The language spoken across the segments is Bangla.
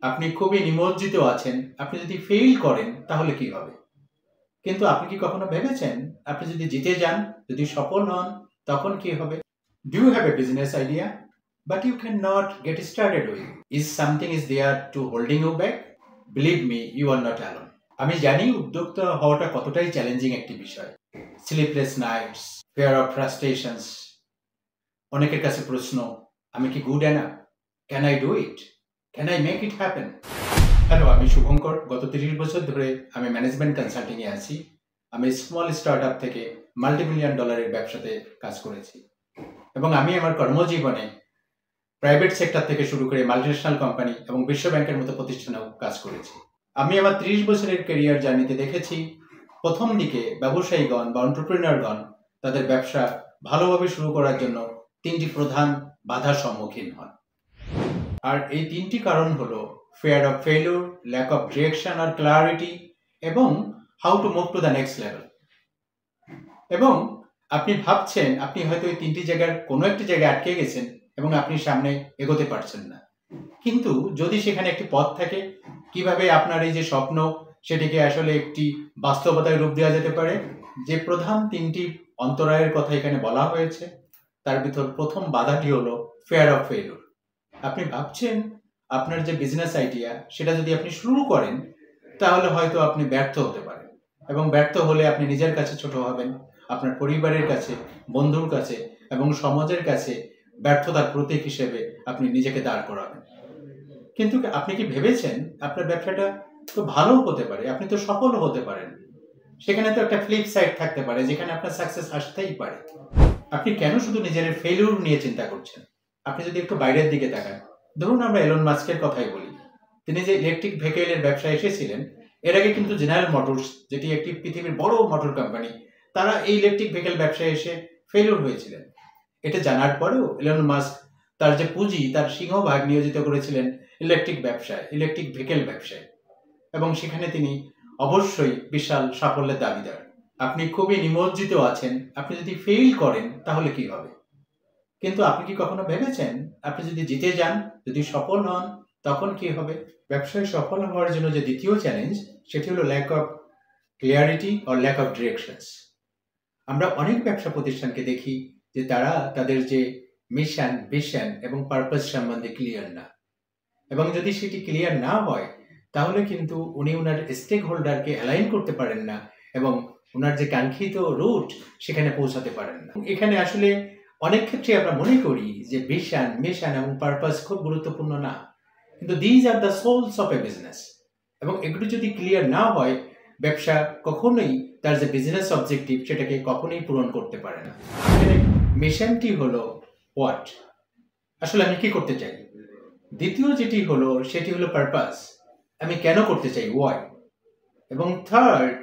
আপনি খুবই নিমজ্জিত আছেন। আপনি যদি ফেইল করেন তাহলে কি হবে? কিন্তু আপনি কি কখনো ভেবেছেন আপনি যদি জিতে যান, যদি সফল হন তখন কি হবে? Do you have a business idea but you cannot get started with? Is something is there to holding you back? Believe me, you are not alone. আমি জানি উদ্যোক্তা হওয়াটা কতটাই চ্যালেঞ্জিং একটি বিষয়। Sleepless Knights, fear of frustrations, অনেকের কাছে প্রশ্ন, আমি কি good enough? Can I do it? Can I make it happen? Hello, আমি শুভঙ্কর। গত 30 বছর ধরে আমি ম্যানেজমেন্ট কনসাল্টিংয়ে আছি। আমি স্মল স্টার্টআপ থেকে মাল্টিমিলিয়ন ডলারের ব্যবসাতে কাজ করেছি এবং আমি আমার কর্মজীবনে প্রাইভেট সেক্টর থেকে শুরু করে মাল্টিন্যাশনাল কোম্পানি এবং বিশ্ব ব্যাংকের মতো প্রতিষ্ঠানেও কাজ করেছি। আমি আমার 30 বছরের ক্যারিয়ার জার্নিতে দেখেছি প্রথম দিকে ব্যবসায়ীগণ বা এন্টারপ্রেনারগণ তাদের ব্যবসা ভালোভাবে শুরু করার জন্য 3টি প্রধান বাধার সম্মুখীন হন। আর এই 3টি কারণ হলো fear of failure, lack of direction or clarity এবং how to move to the next level। এবং আপনি ভাবছেন আপনি হয়তো এই 3টি জায়গার কোনো একটি জায়গায় আটকে গেছেন এবং আপনি সামনে এগোতে পারছেন না। কিন্তু যদি সেখানে একটি পথ থাকে, কিভাবে আপনার এই যে স্বপ্ন সেটিকে আসলে একটি বাস্তবতায় রূপ দেওয়া যেতে পারে, যে প্রধান 3টি অন্তরায়ের কথা এখানে বলা হয়েছে তার ভিতর প্রথম বাধাটি হলো fear of failure। আপনি ভাবছেন আপনার যে বিজনেস আইডিয়া সেটা যদি আপনি শুরু করেন তাহলে হয়তো আপনি ব্যর্থ হতে পারেন এবং ব্যর্থ হলে আপনি নিজের কাছে ছোট হবেন, আপনার পরিবারের কাছে, বন্ধুর কাছে এবং সমাজের কাছে ব্যর্থতার প্রতীক হিসেবে আপনি নিজেকে দাঁড় করাবেন। কিন্তু আপনি কি ভেবেছেন আপনার ব্যবসাটা তো ভালো হতে পারে, আপনি তো সফল হতে পারেন, সেখানে তো একটা ফ্লিপ সাইড থাকতে পারে যেখানে আপনার সাকসেস আসতেই পারে। আপনি কেন শুধু নিজের ফেলিউর নিয়ে চিন্তা করছেন? আপনি যদি একটু বাইরের দিকে তাকান, ধরুন আমরা এলন মাস্কের কথাই বলি। তিনি যে ইলেকট্রিক ভেহিকেলের ব্যবসায় এসেছিলেন, এর আগে কিন্তু জেনারেল মোটরস, যেটি একটি পৃথিবীর বড় মোটর কোম্পানি, তারা এই ইলেকট্রিক ভেহিকেল ব্যবসায় এসে ফেলিউর হয়েছিলেন। এটা জানার পরেও এলন মাস্ক তার যে পুঁজি তার সিংহভাগ নিয়োজিত করেছিলেন ইলেকট্রিক ব্যবসায়, ইলেকট্রিক ভেহিকেল ব্যবসায়, এবং সেখানে তিনি অবশ্যই বিশাল সাফল্যের দাবিদার। আপনি খুবই নিমজ্জিত আছেন। আপনি যদি ফেইল করেন তাহলে কি হবে? কিন্তু আপনি কি কখনো ভেবেছেন আপনি যদি জিতে যান, যদি সফল হন তখন কি হবে? ব্যবসায় সফল হওয়ার জন্য যে দ্বিতীয় চ্যালেঞ্জ সেটি হলো lack of clarity or lack of directions. আমরা অনেক ব্যবসা প্রতিষ্ঠানকে দেখি যে তারা তাদের যে মিশন, ভিশন এবং পারপাস সম্বন্ধে ক্লিয়ার না, এবং যদি সেটি ক্লিয়ার না হয় তাহলে কিন্তু উনি ওনার স্টেক হোল্ডারকে অ্যালাইন করতে পারেন না এবং ওনার যে কাঙ্ক্ষিত রুট সেখানে পৌঁছাতে পারেন না। এখানে আসলে অনেক ক্ষেত্রে আমরা মনে করি যে ভিশন, মিশন এবং পারপাস খুব গুরুত্বপূর্ণ না, কিন্তু these are the souls of a business, এবং এগুলো যদি ক্লিয়ার না হয় ব্যবসা কখনোই তার যে বিজনেস অবজেক্টিভ সেটাকে কখনোই পূরণ করতে পারে না। এখানে মিশনটি হলো হোয়াট, আসলে আমি কি করতে চাই। দ্বিতীয় যেটি হলো সেটি হলো পারপাস, আমি কেন করতে চাই, ওয়াই। এবং থার্ড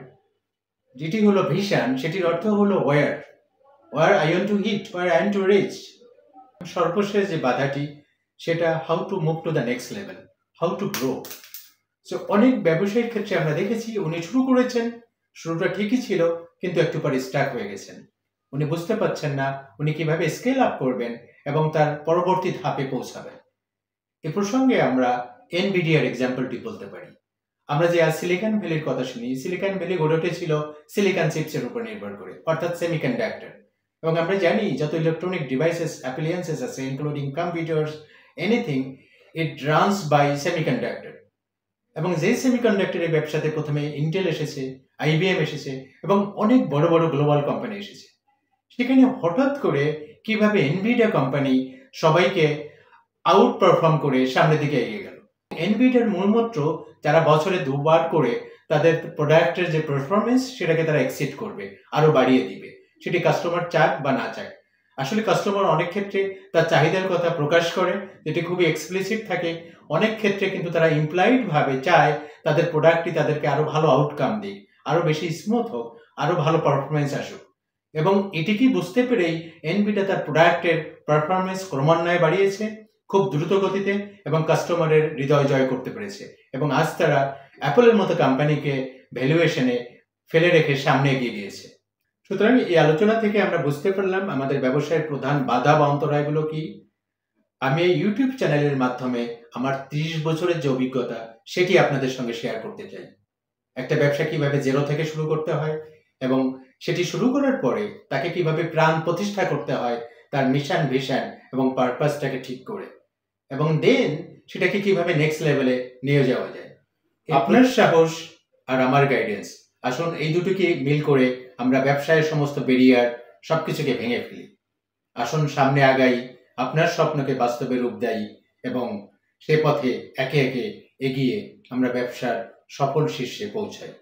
যেটি হলো ভিশন, সেটির অর্থ হলো where I want to hit, where I want to reach. সর্বশেষ যে বাধাটি সেটা how to move to the next level, how to grow. So অনেক ব্যবসায়ীর ক্ষেত্রে আমরা দেখেছি উনি শুরু করেছেন, শুরুটা ঠিকই ছিল, কিন্তু একটু পরে স্টাক হয়ে গেছেন। উনি বুঝতে পারছেন না উনি কিভাবে স্কেল আপ করবেন এবং তার পরবর্তী ধাপে পৌঁছাবেন। এ প্রসঙ্গে আমরা এনভিডিয়ার এক্সাম্পলটি বলতে পারি। আমরা যে আজ সিলিকন ভ্যালির কথা শুনি, সিলিকন ভ্যালি গড়ে উঠেছিল সিলিকন চিপসের উপর নির্ভর করে, অর্থাৎ সেমিকন্ডাক্টর। এবং আমরা জানি যত ইলেকট্রনিক ডিভাইসেস, অ্যাপ্লিয়েন্সেস আছে, including computers, anything, it runs by semiconductor. এবং যে সেমিকন্ডাক্টরের ব্যবসাতে প্রথমে ইন্টেল এসেছে, আইবিএম এসেছে এবং অনেক বড় বড় গ্লোবাল কোম্পানি এসেছে, সেখানে হঠাৎ করে কিভাবে এনভিডিয়া কোম্পানি সবাইকে আউট পারফর্ম করে সামনের দিকে এগিয়ে গেল। এনভিডিয়ার মূলমন্ত্র যারা বছরে 2বার করে তাদের প্রোডাক্টের যে পারফরমেন্স সেটাকে তারা এক্সিড করবে, আরো বাড়িয়ে দিবে, সেটি কাস্টমার চাক বা না চাক। আসলে কাস্টমার অনেক ক্ষেত্রে তার চাহিদার কথা প্রকাশ করে, যেটি খুবই এক্সপ্লিসিট থাকে। অনেক ক্ষেত্রে কিন্তু তারা ইমপ্লাইড ভাবে চায় তাদের প্রোডাক্টটি তাদেরকে আরো ভালো আউটকাম দিক, আরো বেশি স্মুথ হোক, আরো ভালো পারফরমেন্স আসুক। এবং এটিকে বুঝতে পেরেই এনভিডিয়া তার প্রোডাক্টের পারফরমেন্স ক্রমান্বয়ে বাড়িয়েছে খুব দ্রুত গতিতে এবং কাস্টমারের হৃদয় জয় করতে পেরেছে, এবং আজ তারা অ্যাপলের মতো কোম্পানিকে ভ্যালুয়েশনে ফেলে রেখে সামনে এগিয়ে গিয়েছে। সুতরাং এই আলোচনা থেকে আমরা বুঝতে পারলাম আমাদের ব্যবসায়ের প্রধান বাধা বা অন্তরায়গুলো কি। আমি এই ইউটিউব চ্যানেলের মাধ্যমে আমার 30 বছরের যে অভিজ্ঞতা সেটি আপনাদের সঙ্গে শেয়ার করতে চাই। একটা ব্যবসা কিভাবে জেরো থেকে শুরু করতে হয় এবং সেটি শুরু করার পরে তাকে কিভাবে প্রাণ প্রতিষ্ঠা করতে হয়, তার মিশন ভিশন এবং পারপাসটাকে ঠিক করে, এবং দেন সেটাকে কিভাবে নেক্সট লেভেলে নিয়ে যাওয়া যায়। আপনার সাহস আর আমার গাইডেন্স, আসুন এই দুটোকে মিল করে আমরা ব্যবসায়ের সমস্ত ব্যারিয়ার সবকিছুকে ভেঙে ফেলি। আসুন সামনে আগাই, আপনার স্বপ্নকে বাস্তবে রূপ দেই এবং সে পথে একে একে এগিয়ে আমরা ব্যবসার সফল শীর্ষে পৌঁছাই।